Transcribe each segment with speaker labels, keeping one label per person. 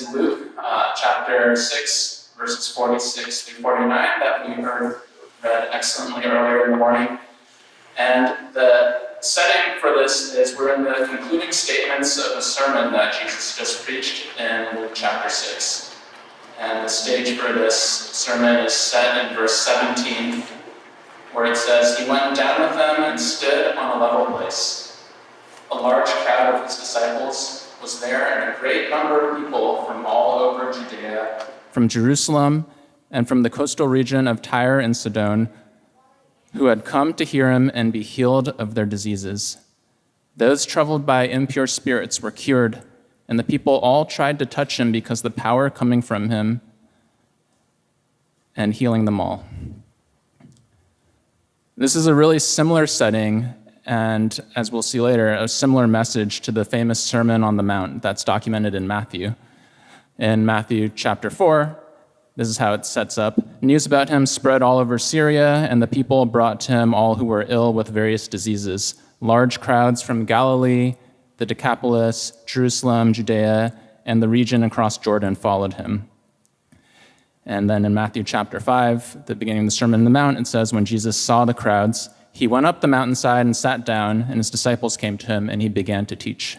Speaker 1: is Luke chapter 6, verses 46 through 49 that we read excellently earlier in the morning. And the setting for this is we're in the concluding statements of a sermon that Jesus just preached in Luke chapter 6. And the stage for this sermon is set in verse 17, where it says, "He went down with them and stood on a level place. A large crowd of his disciples was there, and a great number of people from all over Judea, from Jerusalem, and from the coastal region of Tyre and Sidon, who had come to hear him and be healed of their diseases. Those troubled by impure spirits were cured, and the people all tried to touch him because the power coming from him and healing them all." This is a really similar setting, and as we'll see later, a similar message to the famous Sermon on the Mount that's documented in Matthew. In Matthew chapter 4, this is how it sets up. "News about him spread all over Syria, and the people brought to him all who were ill with various diseases. Large crowds from Galilee, the Decapolis, Jerusalem, Judea, and the region across Jordan followed him." And then in Matthew chapter 5, the beginning of the Sermon on the Mount, it says, "When Jesus saw the crowds, he went up the mountainside and sat down, and his disciples came to him, and he began to teach."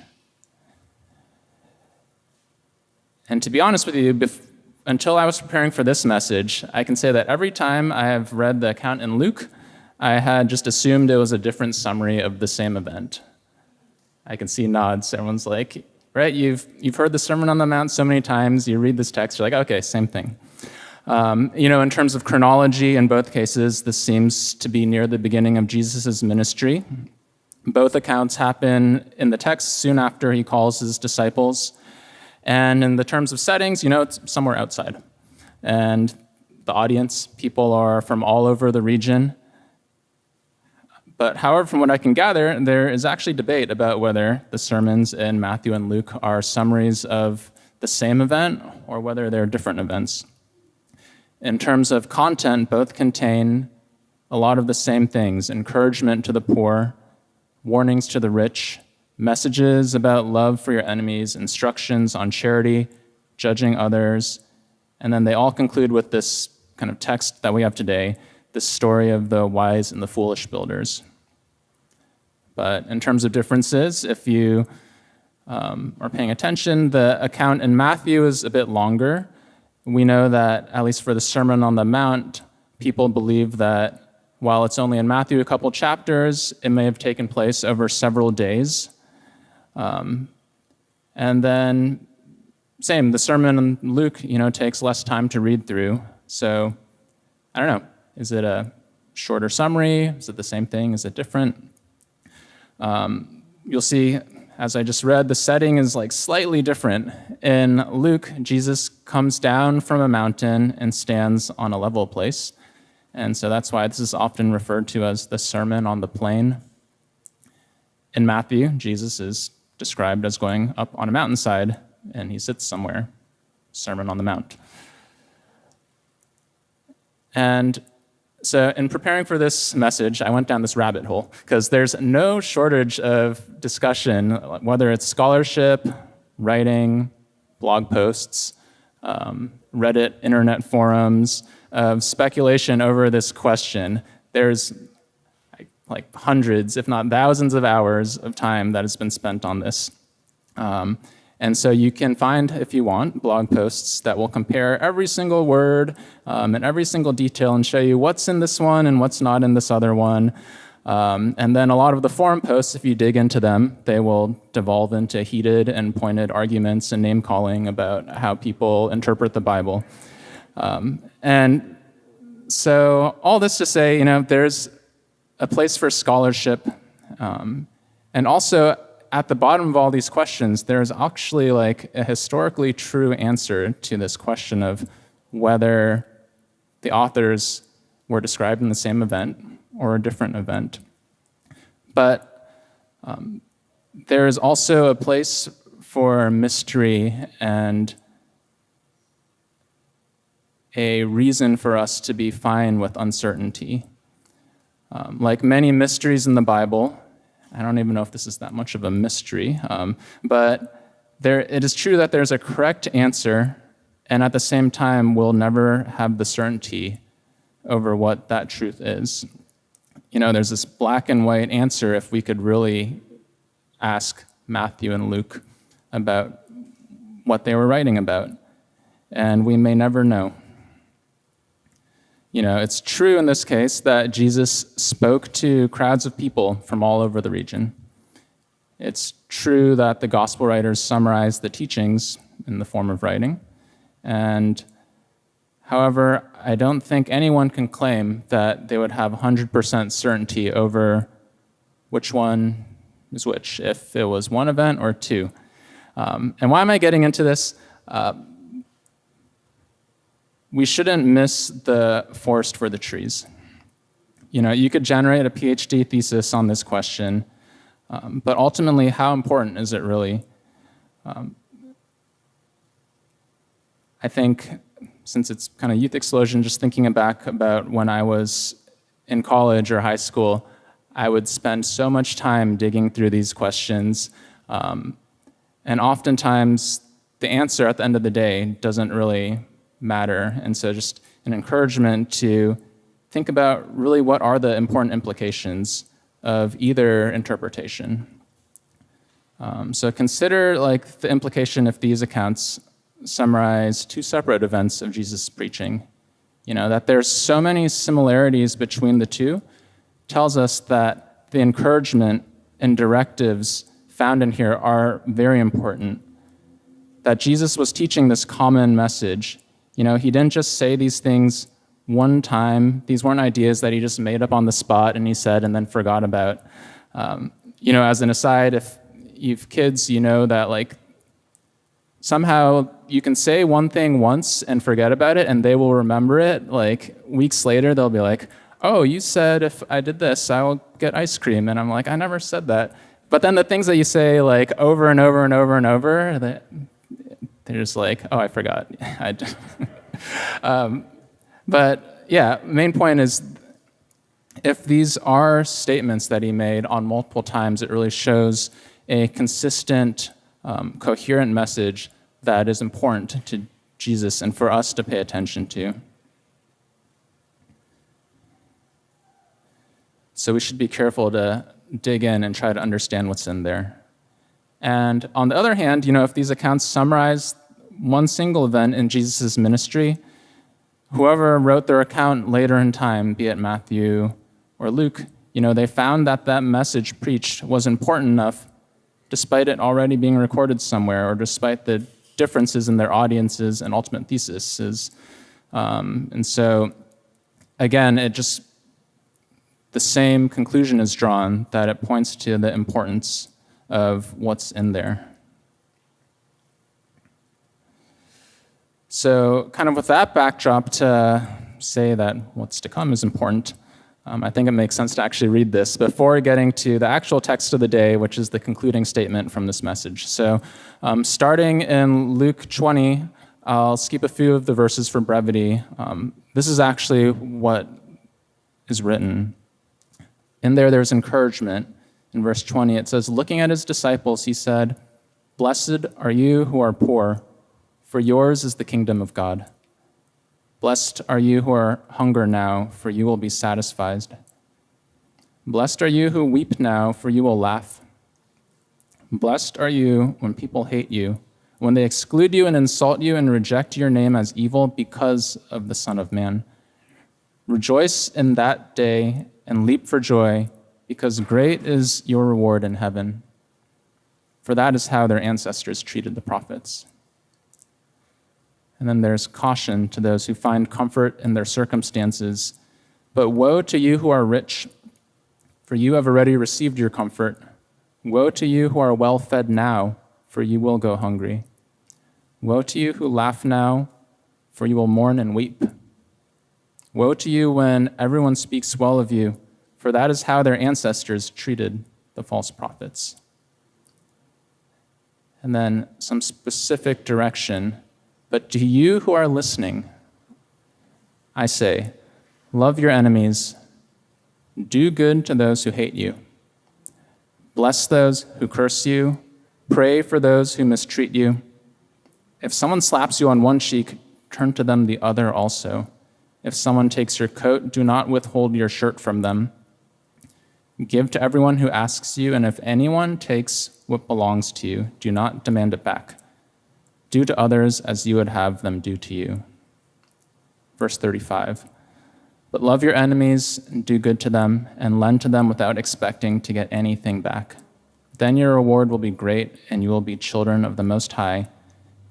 Speaker 1: And to be honest with you, until I was preparing for this message, I can say that every time I have read the account in Luke, I had just assumed it was a different summary of the same event. I can see nods. Everyone's like, right, you've heard the Sermon on the Mount so many times, you read this text, you're like, okay, same thing. In terms of chronology, in both cases, this seems to be near the beginning of Jesus' ministry. Both accounts happen in the text soon after he calls his disciples. And in the terms of settings, it's somewhere outside. And the audience, people are from all over the region. But however, from what I can gather, there is actually debate about whether the sermons in Matthew and Luke are summaries of the same event or whether they're different events. In terms of content, both contain a lot of the same things: encouragement to the poor, warnings to the rich, messages about love for your enemies, instructions on charity, judging others, and then they all conclude with this kind of text that we have today, the story of the wise and the foolish builders. But in terms of differences, if you are paying attention, the account in Matthew is a bit longer. We know that, at least for the Sermon on the Mount, people believe that while it's only in Matthew a couple chapters, it may have taken place over several days. And then, same, the sermon in Luke, takes less time to read through. So, I don't know, is it a shorter summary? Is it the same thing? Is it different? You'll see, as I just read, the setting is slightly different. In Luke, Jesus comes down from a mountain and stands on a level place. And so that's why this is often referred to as the Sermon on the Plain. In Matthew, Jesus is described as going up on a mountainside, and he sits somewhere. Sermon on the Mount. And so in preparing for this message, I went down this rabbit hole, because there's no shortage of discussion, whether it's scholarship, writing, blog posts, Reddit, internet forums, of speculation over this question. There's hundreds, if not thousands of hours of time that has been spent on this. And so you can find, if you want, blog posts that will compare every single word and every single detail and show you what's in this one and what's not in this other one. And then a lot of the forum posts, if you dig into them, they will devolve into heated and pointed arguments and name-calling about how people interpret the Bible. And so all this to say, there's a place for scholarship. And also, at the bottom of all these questions, there's actually a historically true answer to this question of whether the authors were described in the same event or a different event. But there is also a place for mystery and a reason for us to be fine with uncertainty. Like many mysteries in the Bible, I don't even know if this is that much of a mystery, but it is true that there's a correct answer, and at the same time, we'll never have the certainty over what that truth is. There's this black and white answer if we could really ask Matthew and Luke about what they were writing about, and we may never know. It's true in this case that Jesus spoke to crowds of people from all over the region. It's true that the gospel writers summarized the teachings in the form of writing, and however, I don't think anyone can claim that they would have 100% certainty over which one is which, if it was one event or two. And why am I getting into this? We shouldn't miss the forest for the trees. You could generate a PhD thesis on this question, but ultimately, how important is it really? I think, since it's kind of youth explosion, just thinking back about when I was in college or high school, I would spend so much time digging through these questions, and oftentimes the answer at the end of the day doesn't really matter. And so just an encouragement to think about really what are the important implications of either interpretation. So consider the implication if these accounts summarize two separate events of Jesus' preaching. That there's so many similarities between the two tells us that the encouragement and directives found in here are very important. That Jesus was teaching this common message. He didn't just say these things one time. These weren't ideas that he just made up on the spot and he said and then forgot about. As an aside, if you've kids, that somehow you can say one thing once and forget about it, and they will remember it. Weeks later, they'll be like, oh, you said if I did this, I will get ice cream. And I'm like, I never said that. But then the things that you say over and over and over and over, they're just like, oh, I forgot. But yeah, main point is, if these are statements that he made on multiple times, it really shows a consistent, coherent message that is important to Jesus and for us to pay attention to. So we should be careful to dig in and try to understand what's in there. And on the other hand, if these accounts summarize one single event in Jesus' ministry, whoever wrote their account later in time, be it Matthew or Luke, they found that message preached was important enough, despite it already being recorded somewhere, or despite the differences in their audiences and ultimate theses. And so, again, the same conclusion is drawn, that it points to the importance of what's in there. So kind of with that backdrop to say that what's to come is important, I think it makes sense to actually read this before getting to the actual text of the day, which is the concluding statement from this message. So starting in Luke 20, I'll skip a few of the verses for brevity. This is actually what is written. In there's encouragement. In verse 20, it says, looking at his disciples, he said, blessed are you who are poor, for yours is the kingdom of God. Blessed are you who are hunger now, for you will be satisfied. Blessed are you who weep now, for you will laugh. Blessed are you when people hate you, when they exclude you and insult you and reject your name as evil because of the Son of Man. Rejoice in that day and leap for joy, because great is your reward in heaven. For that is how their ancestors treated the prophets. And then there's caution to those who find comfort in their circumstances. But woe to you who are rich, for you have already received your comfort. Woe to you who are well fed now, for you will go hungry. Woe to you who laugh now, for you will mourn and weep. Woe to you when everyone speaks well of you, for that is how their ancestors treated the false prophets. And then some specific direction. But to you who are listening, I say, love your enemies, do good to those who hate you, bless those who curse you, Pray for those who mistreat you. If someone slaps you on one cheek, turn to them the other also. If someone takes your coat, do not withhold your shirt from them. Give to everyone who asks you, and if anyone takes what belongs to you, do not demand it back. Do to others as you would have them do to you. Verse 35. But love your enemies, and do good to them, and lend to them without expecting to get anything back. Then your reward will be great, and you will be children of the Most High,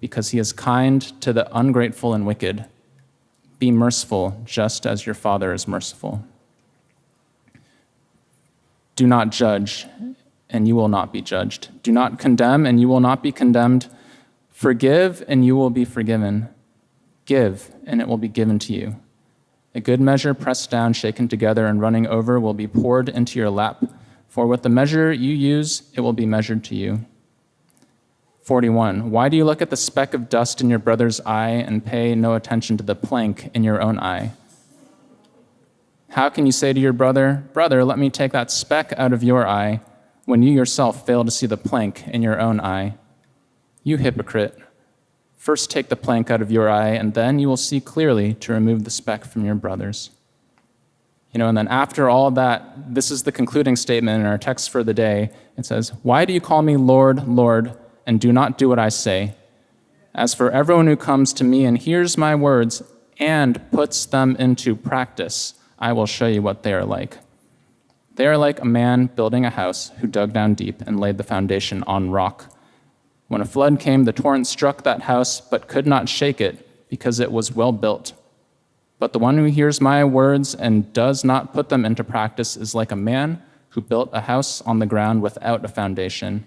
Speaker 1: because he is kind to the ungrateful and wicked. Be merciful, just as your Father is merciful. Do not judge, and you will not be judged. Do not condemn, and you will not be condemned. Forgive, and you will be forgiven. Give, and it will be given to you. A good measure, pressed down, shaken together, and running over, will be poured into your lap. For with the measure you use, it will be measured to you. 41. Why do you look at the speck of dust in your brother's eye and pay no attention to the plank in your own eye? How can you say to your brother, Brother, let me take that speck out of your eye, when you yourself fail to see the plank in your own eye? You hypocrite. First take the plank out of your eye, and then you will see clearly to remove the speck from your brother's. And then after all that, this is the concluding statement in our text for the day. It says, Why do you call me Lord, Lord, and do not do what I say? As for everyone who comes to me and hears my words and puts them into practice, I will show you what they are like. They are like a man building a house who dug down deep and laid the foundation on rock. When a flood came, the torrent struck that house, but could not shake it because it was well built. But the one who hears my words and does not put them into practice is like a man who built a house on the ground without a foundation.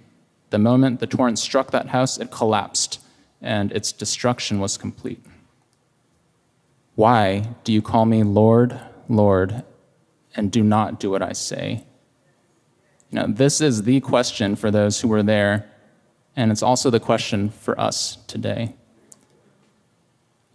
Speaker 1: The moment the torrent struck that house, it collapsed, and its destruction was complete. Why do you call me Lord, Lord, and do not do what I say? This is the question for those who were there, and it's also the question for us today.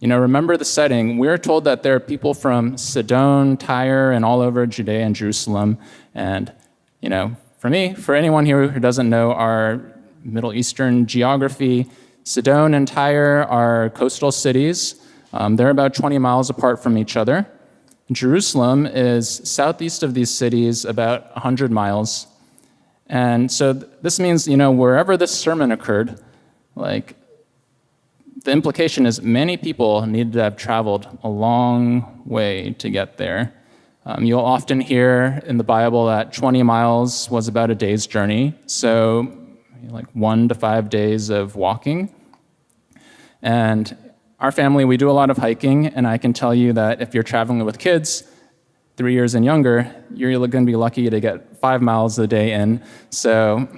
Speaker 1: Remember the setting. We're told that there are people from Sidon, Tyre, and all over Judea and Jerusalem. And, for anyone here who doesn't know our Middle Eastern geography, Sidon and Tyre are coastal cities. They're about 20 miles apart from each other. Jerusalem is southeast of these cities, about 100 miles. And so this means, wherever this sermon occurred, the implication is many people needed to have traveled a long way to get there. You'll often hear in the Bible that 20 miles was about a day's journey, so 1 to 5 days of walking. And our family, we do a lot of hiking, and I can tell you that if you're traveling with kids, 3 years and younger, you're going to be lucky to get 5 miles a day in. So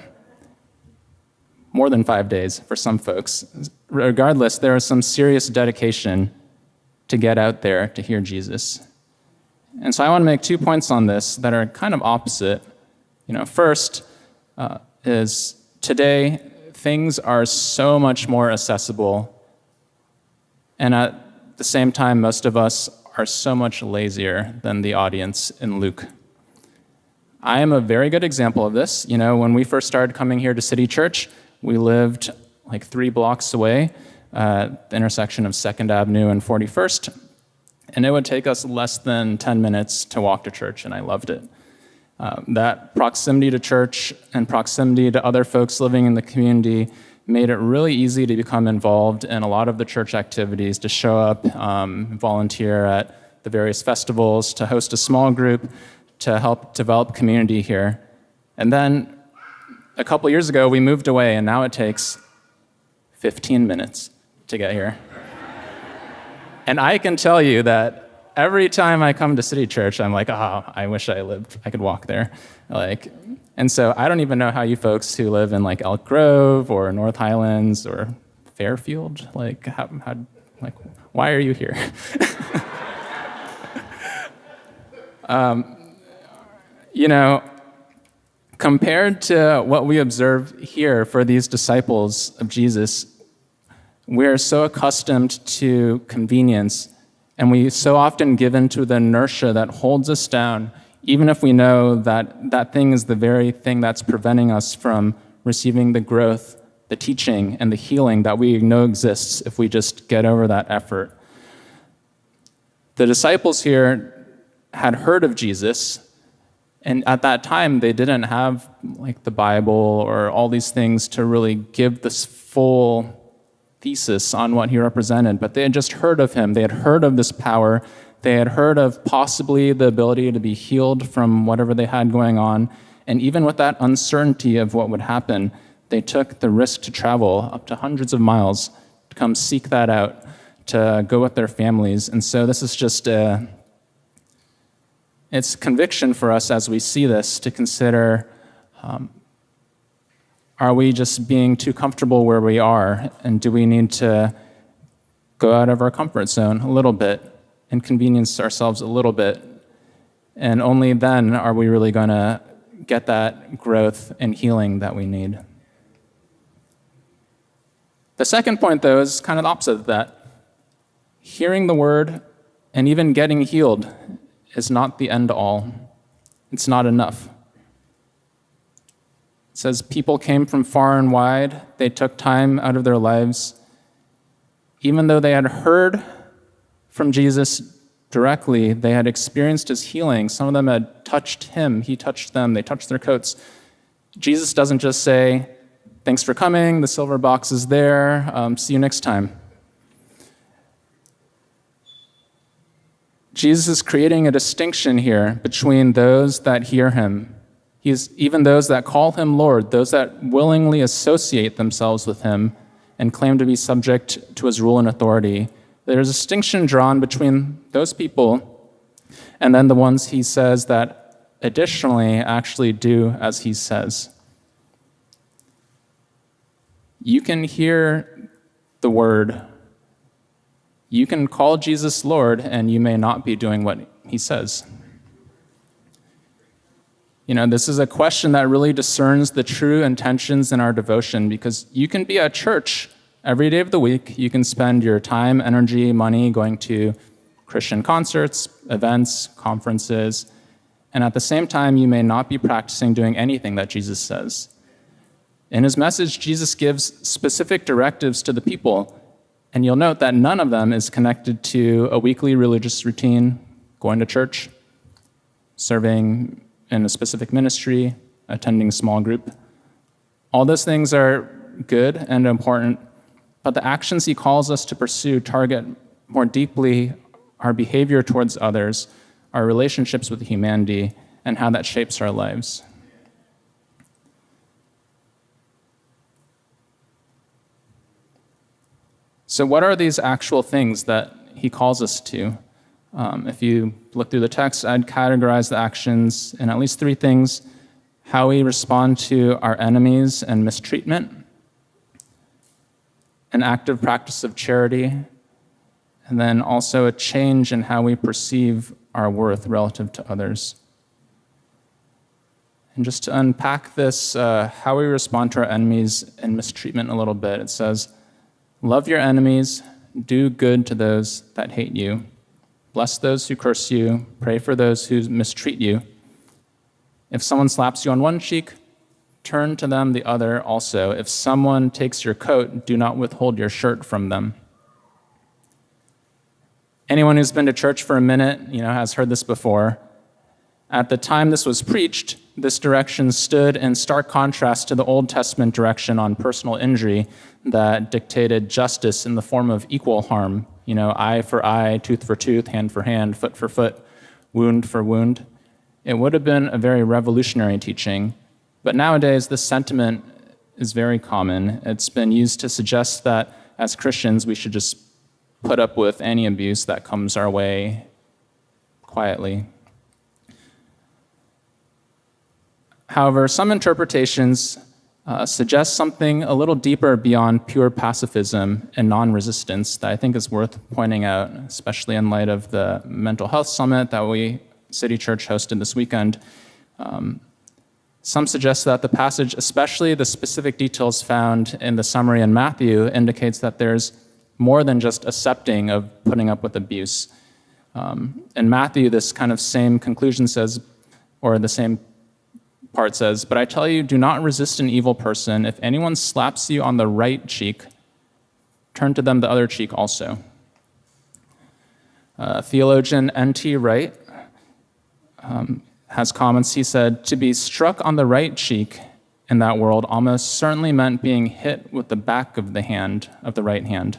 Speaker 1: more than 5 days for some folks. Regardless, there is some serious dedication to get out there to hear Jesus. And so I want to make 2 points on this that are kind of opposite. First is today, things are so much more accessible, and at the same time, most of us are so much lazier than the audience in Luke. I am a very good example of this. When we first started coming here to City Church, we lived 3 blocks away at the intersection of 2nd Avenue and 41st, and it would take us less than 10 minutes to walk to church, and I loved it. That proximity to church and proximity to other folks living in the community made it really easy to become involved in a lot of the church activities, to show up, volunteer at the various festivals, to host a small group, to help develop community here. And then a couple years ago, we moved away, and now it takes 15 minutes to get here. And I can tell you that every time I come to City Church, I'm like, I wish I could walk there. And so I don't even know how you folks who live in Elk Grove or North Highlands or Fairfield, why are you here? Compared to what we observe here for these disciples of Jesus, we're so accustomed to convenience, and we so often give in to the inertia that holds us down, even if we know that that thing is the very thing that's preventing us from receiving the growth the teaching and the healing that we know exists if we just get over that effort. The disciples here had heard of Jesus, and at that time they didn't have like the Bible or all these things to really give this full thesis on what he represented, but they had just heard of him. They had heard of this power. They had heard of possibly the ability to be healed from whatever they had going on, and even with that uncertainty of what would happen, they took the risk to travel up to hundreds of miles to come seek that out, to go with their families. And so this is just it's conviction for us as we see this to consider, are we just being too comfortable where we are? And do we need to go out of our comfort zone a little bit, inconvenience ourselves a little bit? And only then are we really going to get that growth and healing that we need. The second point, though, is kind of the opposite of that. Hearing the word and even getting healed is not the end all. It's not enough. It says people came from far and wide. They took time out of their lives. Even though they had heard from Jesus directly, they had experienced his healing. Some of them had touched him. He touched them. They touched their coats. Jesus doesn't just say, "Thanks for coming. The silver box is there. See you next time." Jesus is creating a distinction here between those that hear him. Even those that call him Lord, those that willingly associate themselves with him and claim to be subject to his rule and authority. There's a distinction drawn between those people and then the ones he says that additionally actually do as he says. You can hear the word. You can call Jesus Lord, and you may not be doing what he says. This is a question that really discerns the true intentions in our devotion, because you can be at church every day of the week. You can spend your time, energy, money going to Christian concerts, events, conferences, and at the same time, you may not be practicing doing anything that Jesus says. In his message, Jesus gives specific directives to the people, and you'll note that none of them is connected to a weekly religious routine, going to church, serving in a specific ministry, attending a small group. All those things are good and important, but the actions he calls us to pursue target more deeply our behavior towards others, our relationships with humanity, and how that shapes our lives. So what are these actual things that he calls us to? If you look through the text, I'd categorize the actions in at least three things: how we respond to our enemies and mistreatment, an active practice of charity, and then also a change in how we perceive our worth relative to others. And just to unpack this, how we respond to our enemies and mistreatment a little bit, it says, "Love your enemies, do good to those that hate you. Bless those who curse you, pray for those who mistreat you. If someone slaps you on one cheek, turn to them the other also. If someone takes your coat, do not withhold your shirt from them." Anyone who's been to church for a minute, has heard this before. At the time this was preached, this direction stood in stark contrast to the Old Testament direction on personal injury that dictated justice in the form of equal harm. Eye for eye, tooth for tooth, hand for hand, foot for foot, wound for wound. It would have been a very revolutionary teaching, but nowadays this sentiment is very common. It's been used to suggest that as Christians we should just put up with any abuse that comes our way quietly. However, some interpretations suggest something a little deeper beyond pure pacifism and non-resistance that I think is worth pointing out, especially in light of the mental health summit that City Church hosted this weekend. Some suggest that the passage, especially the specific details found in the summary in Matthew, indicates that there's more than just accepting of putting up with abuse. In Matthew, this kind of same conclusion says, or the same part says, "But I tell you, do not resist an evil person. If anyone slaps you on the right cheek, turn to them the other cheek also." Theologian N.T. Wright has comments. He said, "To be struck on the right cheek in that world almost certainly meant being hit with the back of the right hand.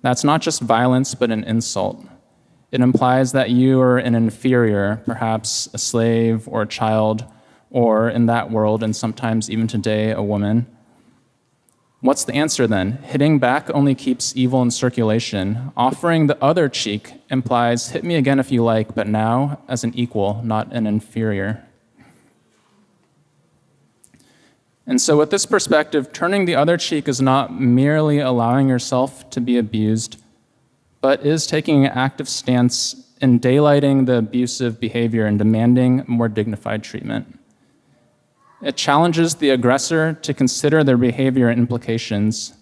Speaker 1: That's not just violence, but an insult. It implies that you are an inferior, perhaps a slave or a child, or in that world, and sometimes even today, a woman. What's the answer then? Hitting back only keeps evil in circulation. Offering the other cheek implies, hit me again if you like, but now as an equal, not an inferior." And so with this perspective, turning the other cheek is not merely allowing yourself to be abused, but is taking an active stance in daylighting the abusive behavior and demanding more dignified treatment. It challenges the aggressor to consider their behavior and implications.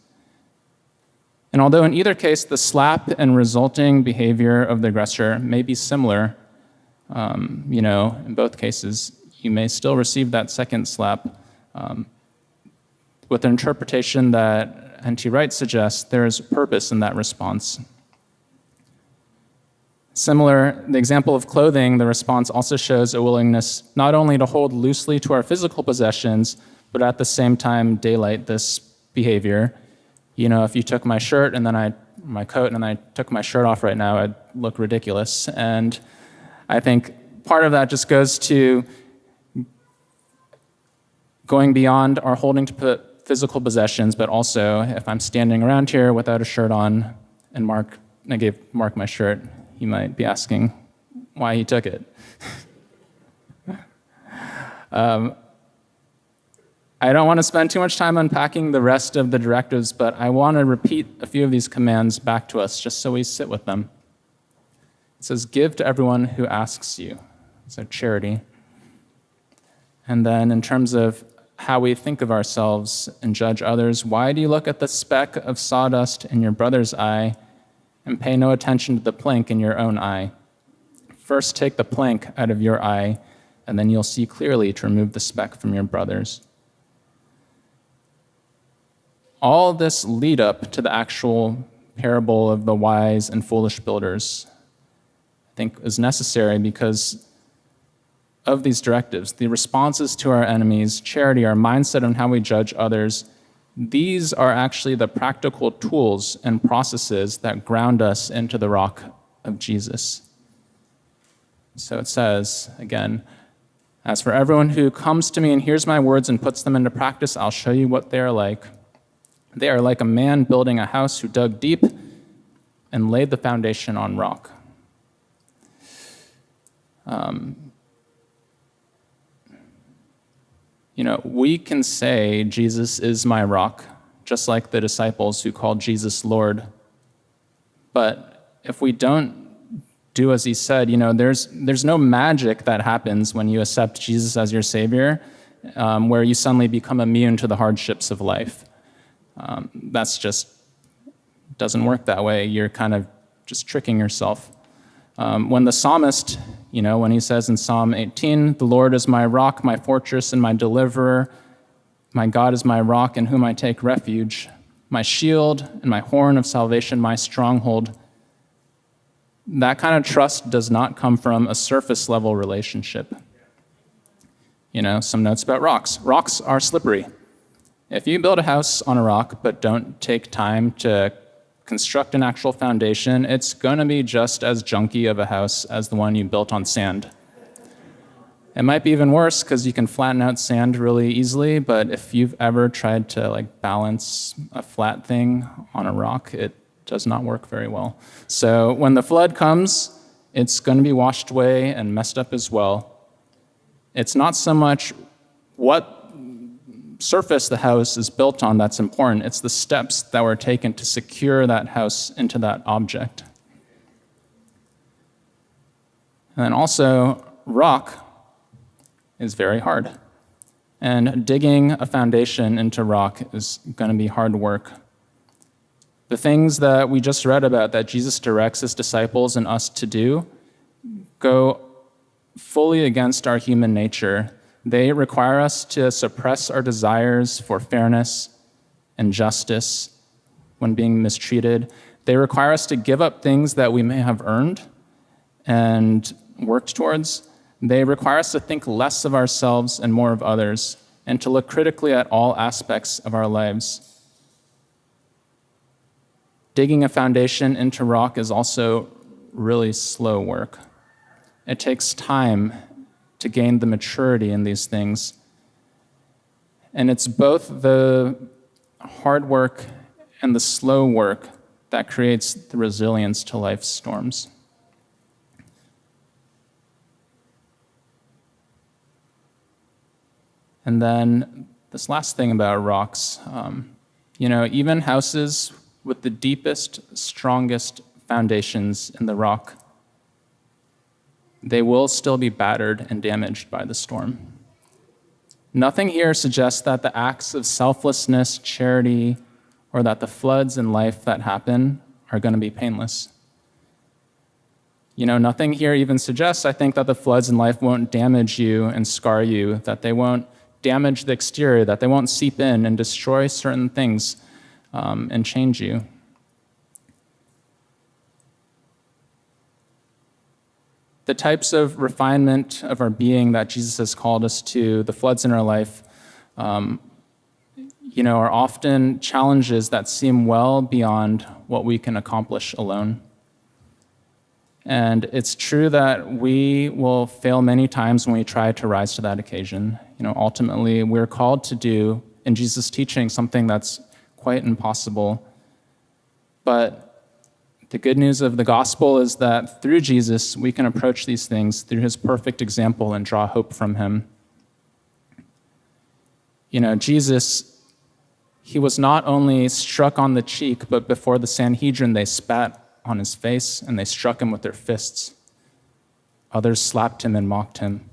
Speaker 1: And although in either case, the slap and resulting behavior of the aggressor may be similar, in both cases, you may still receive that second slap. With an interpretation that N.T. Wright suggests, there is purpose in that response. Similar, the example of clothing, the response also shows a willingness not only to hold loosely to our physical possessions, but at the same time daylight this behavior. If you took my shirt and then my coat and then I took my shirt off right now, I'd look ridiculous. And I think part of that just goes to going beyond our holding to physical possessions, but also if I'm standing around here without a shirt on and I gave Mark my shirt, he might be asking why he took it. I don't want to spend too much time unpacking the rest of the directives, but I want to repeat a few of these commands back to us just so we sit with them. It says, give to everyone who asks you. So charity. And then in terms of how we think of ourselves and judge others, why do you look at the speck of sawdust in your brother's eye and pay no attention to the plank in your own eye? First take the plank out of your eye, and then you'll see clearly to remove the speck from your brother's. All this lead up to the actual parable of the wise and foolish builders, I think, is necessary because of these directives. The responses to our enemies, charity, our mindset on how we judge others, these are actually the practical tools and processes that ground us into the rock of Jesus. So it says, again, as for everyone who comes to me and hears my words and puts them into practice, I'll show you what they are like. They are like a man building a house who dug deep and laid the foundation on rock. We can say Jesus is my rock, just like the disciples who called Jesus Lord. But if we don't do as he said, there's no magic that happens when you accept Jesus as your Savior, where you suddenly become immune to the hardships of life. That's just doesn't work that way. You're kind of just tricking yourself. When the psalmist, when he says in Psalm 18, the Lord is my rock, my fortress, and my deliverer. My God is my rock in whom I take refuge, my shield and my horn of salvation, my stronghold. That kind of trust does not come from a surface level relationship. Some notes about rocks. Rocks are slippery. If you build a house on a rock but don't take time to construct an actual foundation, it's going to be just as junky of a house as the one you built on sand. It might be even worse because you can flatten out sand really easily, but if you've ever tried to balance a flat thing on a rock, it does not work very well. So when the flood comes, it's going to be washed away and messed up as well. It's not so much what surface the house is built on that's important. It's the steps that were taken to secure that house into that object. And then also, rock is very hard. And digging a foundation into rock is going to be hard work. The things that we just read about that Jesus directs his disciples and us to do go fully against our human nature. They require us to suppress our desires for fairness and justice when being mistreated. They require us to give up things that we may have earned and worked towards. They require us to think less of ourselves and more of others, and to look critically at all aspects of our lives. Digging a foundation into rock is also really slow work. It takes time to gain the maturity in these things. And it's both the hard work and the slow work that creates the resilience to life's storms. And then this last thing about rocks, even houses with the deepest, strongest foundations in the rock, they will still be battered and damaged by the storm. Nothing here suggests that the acts of selflessness, charity, or that the floods in life that happen are going to be painless. Nothing here even suggests, I think, that the floods in life won't damage you and scar you, that they won't damage the exterior, that they won't seep in and destroy certain things and change you. The types of refinement of our being that Jesus has called us to, the floods in our life, are often challenges that seem well beyond what we can accomplish alone. And it's true that we will fail many times when we try to rise to that occasion. Ultimately, we're called to do, in Jesus' teaching, something that's quite impossible. But the good news of the gospel is that through Jesus, we can approach these things through his perfect example and draw hope from him. Jesus, he was not only struck on the cheek, but before the Sanhedrin, they spat on his face and they struck him with their fists. Others slapped him and mocked him.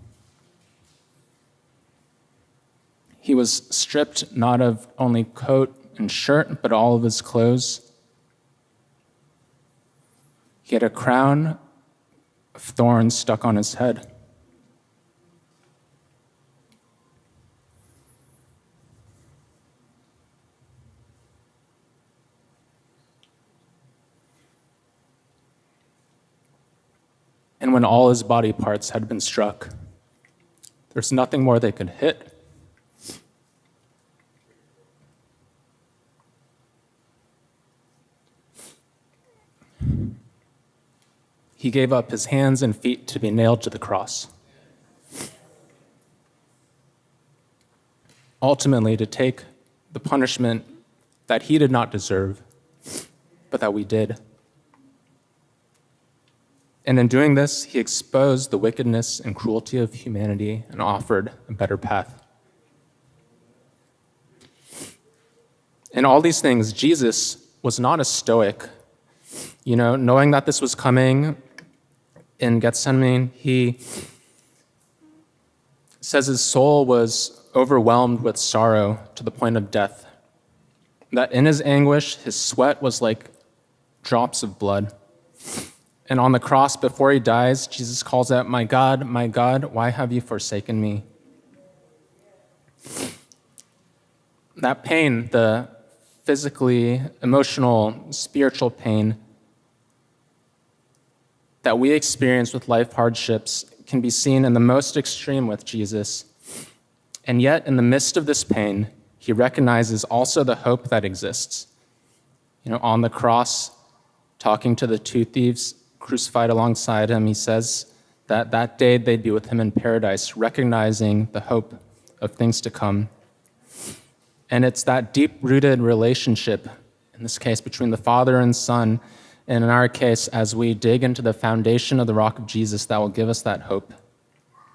Speaker 1: He was stripped not of only coat and shirt, but all of his clothes. He had a crown of thorns stuck on his head. And when all his body parts had been struck, there's nothing more they could hit. He gave up his hands and feet to be nailed to the cross. Ultimately, to take the punishment that he did not deserve, but that we did. And in doing this, he exposed the wickedness and cruelty of humanity and offered a better path. In all these things, Jesus was not a stoic. Knowing that this was coming in Gethsemane, he says his soul was overwhelmed with sorrow to the point of death. That in his anguish, his sweat was like drops of blood. And on the cross, before he dies, Jesus calls out, my God, why have you forsaken me?" That pain, the physically, emotional, spiritual pain that we experience with life hardships can be seen in the most extreme with Jesus. And yet, in the midst of this pain, he recognizes also the hope that exists. On the cross, talking to the two thieves crucified alongside him, he says that that day they'd be with him in paradise, recognizing the hope of things to come. And it's that deep-rooted relationship, in this case, between the Father and Son, and in our case, as we dig into the foundation of the rock of Jesus, that will give us that hope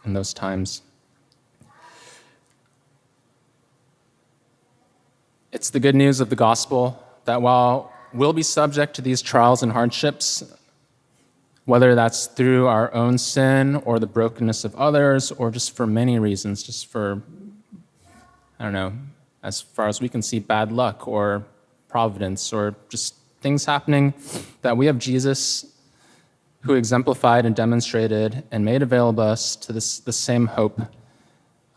Speaker 1: in those times. It's the good news of the gospel that while we'll be subject to these trials and hardships, whether that's through our own sin or the brokenness of others, or just for many reasons, just for, as far as we can see, bad luck or providence or just things happening, that we have Jesus who exemplified and demonstrated and made available us to the same hope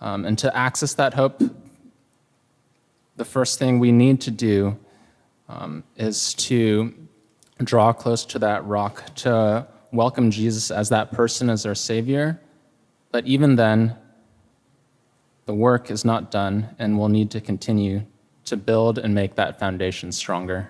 Speaker 1: And to access that hope, the first thing we need to do is to draw close to that rock, to welcome Jesus as that person, as our Savior. But even then, the work is not done, and we'll need to continue to build and make that foundation stronger.